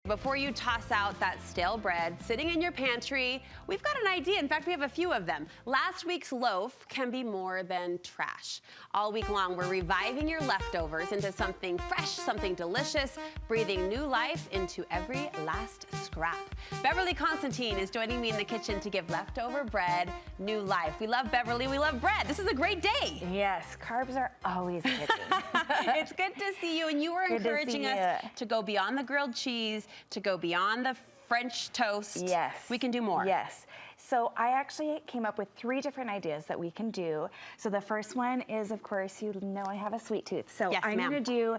Before you toss out that stale bread sitting in your pantry, we've got an idea. In fact, we have a few of them. Last week's loaf can be more than trash. All week long, we're reviving your leftovers into something fresh, something delicious, breathing new life into every last scrap. Beverly Constantine is joining me in the kitchen to give leftover bread new life. We love Beverly, we love bread. This is a great day. Yes, carbs are always good. It's good to see you, and you were encouraging us to go beyond the grilled cheese, to go beyond the French toast. Yes. We can do more. Yes. So I actually came up with 3 different ideas that we can do. So the first one is, of course, you know I have a sweet tooth. So yes, I'm going to do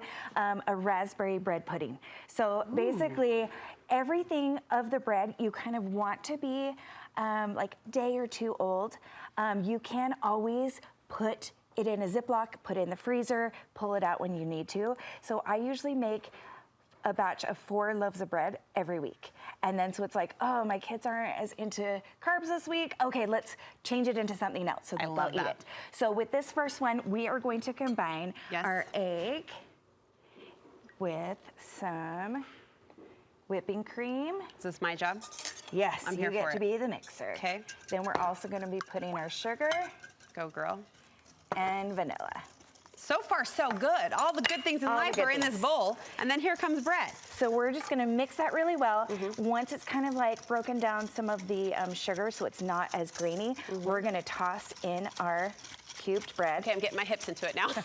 a raspberry bread pudding. So basically, everything of the bread you kind of want to be like a day or 2 old. You can always put it in a Ziploc, put it in the freezer, pull it out when you need to. So I usually make a batch of 4 loaves of bread every week. And then so it's like, oh, my kids aren't as into carbs this week. Okay, let's change it into something else so that they'll eat it. So with this first one, we are going to combine our egg with some whipping cream. Is this my job? Yes, I'm you here get for to it. be the mixer. Okay. Then we're also gonna be putting our sugar. Go, girl. And vanilla. So far, so good. All the good things in life are in this bowl, and then here comes bread. So we're just gonna mix that really well. Once it's kind of like broken down some of the sugar so it's not as grainy, we're gonna toss in our cubed bread. Okay, I'm getting my hips into it now. Because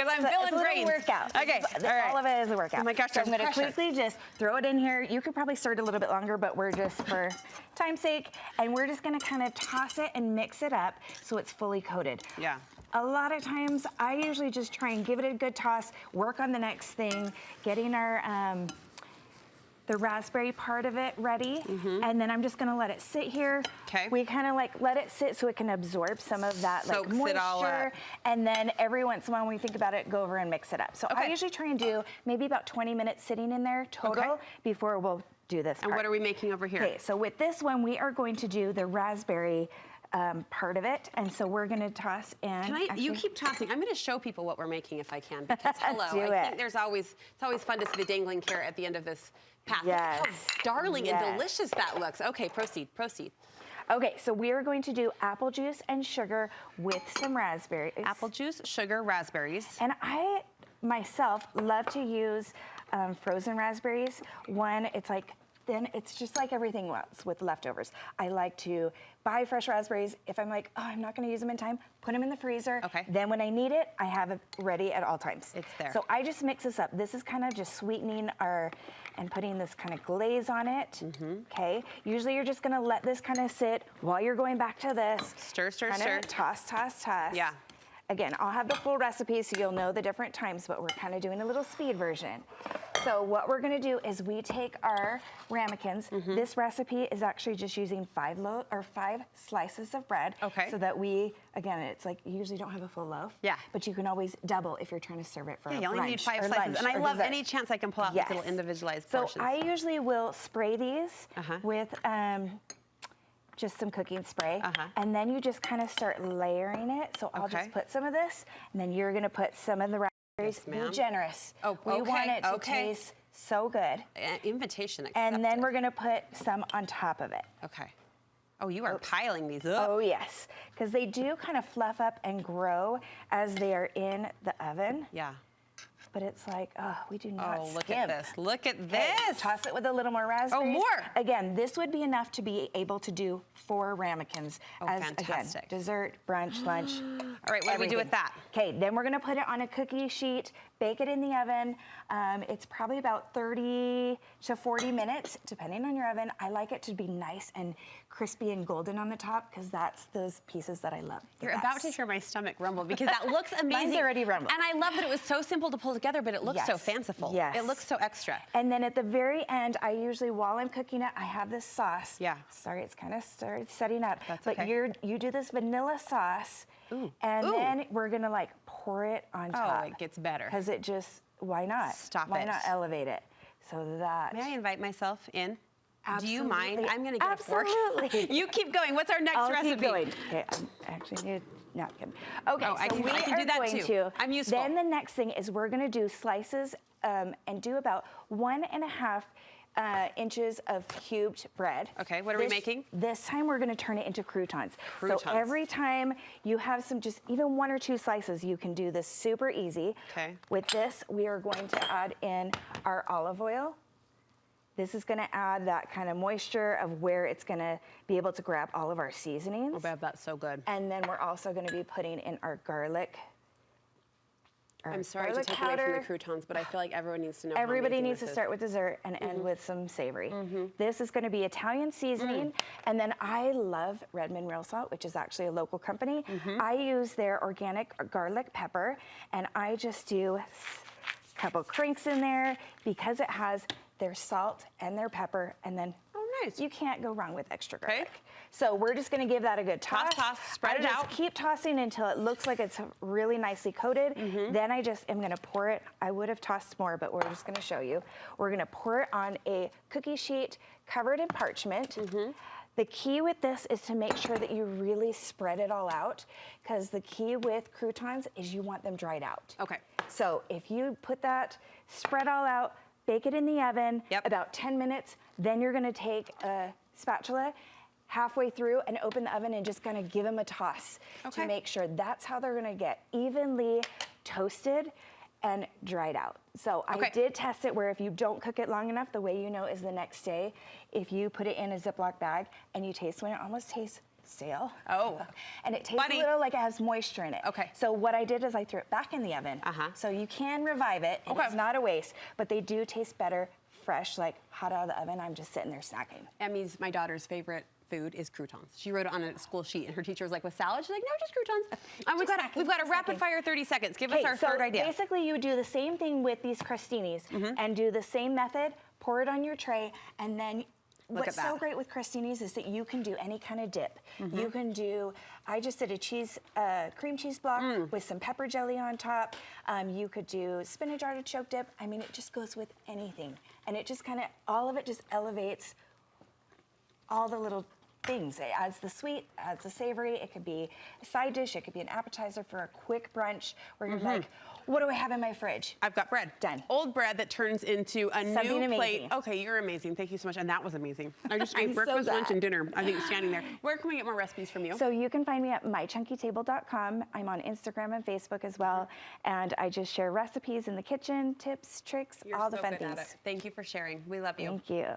I'm feeling it's a great. workout. Okay, all right. All of it is a workout. Oh my gosh, so I'm gonna pressure. quickly just throw it in here. You could probably stir it a little bit longer, but we're just for time's sake, and we're just gonna kind of toss it and mix it up so it's fully coated. Yeah. A lot of times, I usually just try and give it a good toss, work on the next thing, getting our the raspberry part of it ready, and then I'm just gonna let it sit here. Okay. We kind of like let it sit so it can absorb some of that like Soaks moisture, it all up. and then every once in a while when we think about it, go over and mix it up. So I usually try and do maybe about 20 minutes sitting in there total before we'll do this part. And what are we making over here? Okay, so with this one, we are going to do the raspberry part of it, and so we're gonna toss in. Can I? You keep tossing. I'm going to show people what we're making if I can, because hello, I think it's always fun to see the dangling carrot at the end of this path. Yes. Look how darling and delicious that looks. Okay, proceed. Okay, so we are going to do apple juice and sugar with some raspberries. Apple juice, sugar, raspberries. And I myself love to use frozen raspberries. One, it's like, then it's just like everything else with leftovers. I like to buy fresh raspberries. If I'm like, oh, I'm not gonna use them in time, put them in the freezer. Okay. Then when I need it, I have it ready at all times. It's there. So I just mix this up. This is kind of just sweetening and putting this kind of glaze on it. Okay. Usually you're just gonna let this kind of sit while you're going back to this. Stir, stir, Kinda stir. Toss, toss, toss. Yeah. Again, I'll have the full recipe so you'll know the different times, but we're kind of doing a little speed version. So what we're gonna do is we take our ramekins. This recipe is actually just using 5 slices of bread. Okay. So that we, again, it's like you usually don't have a full loaf. Yeah. But you can always double if you're trying to serve it for You only need brunch 5 or slices, lunch and I or love dessert. any chance I can pull out these little individualized portions. So I usually will spray these with just some cooking spray, and then you just kind of start layering it. So I'll just put some of this, and then you're gonna put some of the raspberries. Be generous. Oh, we want it to taste so good. Invitation accepted. And then we're gonna put some on top of it. Okay. Oh, you are piling these up. Oh yes, because they do kind of fluff up and grow as they are in the oven. Yeah. But it's like, oh, we do not Oh, look skimp. at this. Look at Okay, this. toss it with a little more raspberries. Oh, more. Again, this would be enough to be able to do 4 ramekins as, fantastic. again, dessert, brunch, lunch. All right, what do we do with that? Okay, then we're gonna put it on a cookie sheet, bake it in the oven. It's probably about 30 to 40 minutes, depending on your oven. I like it to be nice and crispy and golden on the top, because that's those pieces that I love. You're about to hear my stomach rumble, because that looks amazing. Mine's already rumbling. And I love that it was so simple to pull together, but it looks so fanciful. Yes. It looks so extra. And then at the very end, I usually, while I'm cooking it, I have this sauce. Yeah. Sorry, it's kind of started setting up. That's but okay. you do this vanilla sauce, and then we're gonna like pour it on top. Oh, it gets better. Because it just, why not? Stop Why it. not elevate it? So that. May I invite myself in? Absolutely. Do you mind? I'm going to get Absolutely. a fork. You keep going. What's our next recipe? Keep going. Okay, I actually need a napkin. Okay, Oh, I so can we do are that going too. to. I'm useful. Then the next thing is we're going to do slices and do about 1.5 inches of cubed bread. Okay, what are we making? This time we're gonna turn it into croutons. Croutons. So every time you have some, just even 1 or 2 slices, you can do this super easy. Okay. With this, we are going to add in our olive oil. This is gonna add that kind of moisture of where it's gonna be able to grab all of our seasonings. Oh, Bev, that's so good. And then we're also gonna be putting in our garlic. I'm sorry to take away from the croutons, but I feel like everyone needs to know. Everybody needs to start with dessert and end with some savory. This is going to be Italian seasoning, and then I love Redmond Real Salt, which is actually a local company. I use their organic garlic pepper, and I just do a couple cranks in there because it has their salt and their pepper, and then nice. You can't go wrong with extra garlic. So we're just going to give that a good toss. Spread it out. Just keep tossing until it looks like it's really nicely coated. Then I just am going to pour it. I would have tossed more, but we're just going to show you. We're going to pour it on a cookie sheet covered in parchment. The key with this is to make sure that you really spread it all out, because the key with croutons is you want them dried out. Okay. So if you put that spread all out, bake it in the oven about 10 minutes, then you're gonna take a spatula halfway through and open the oven and just gonna give them a toss to make sure that's how they're gonna get evenly toasted and dried out. So I did test it where if you don't cook it long enough, the way you know is the next day, if you put it in a Ziploc bag and you taste when it almost tastes stale. And it tastes a little like it has moisture in it. So what I did is I threw it back in the oven. So you can revive it, and it's not a waste, but they do taste better fresh, like hot out of the oven. I'm just sitting there snacking. Emmy's, my daughter's favorite food is croutons. She wrote it on a school sheet, and her teacher was like, with salad? She's like, no, just croutons. And we've got a rapid fire 30 seconds. Give us our third idea. Basically, you do the same thing with these crostinis and do the same method, pour it on your tray, and then what's so great with crostinis is that you can do any kind of dip. You can do, I just did a cream cheese block with some pepper jelly on top. You could do spinach artichoke dip. I mean, it just goes with anything. And it just kind of, all of it just elevates all the little things. It adds the sweet, adds the savory. It could be a side dish. It could be an appetizer for a quick brunch where you're like, what do I have in my fridge? I've got bread. Done. Old bread that turns into a Something new plate. amazing. Okay, you're amazing. Thank you so much. And that was amazing. I just ate breakfast, lunch, and dinner. I think standing there. Where can we get more recipes from you? So you can find me at mychunkytable.com. I'm on Instagram and Facebook as well. And I just share recipes in the kitchen, tips, tricks, all the fun things. Thank you for sharing. We love you. Thank you.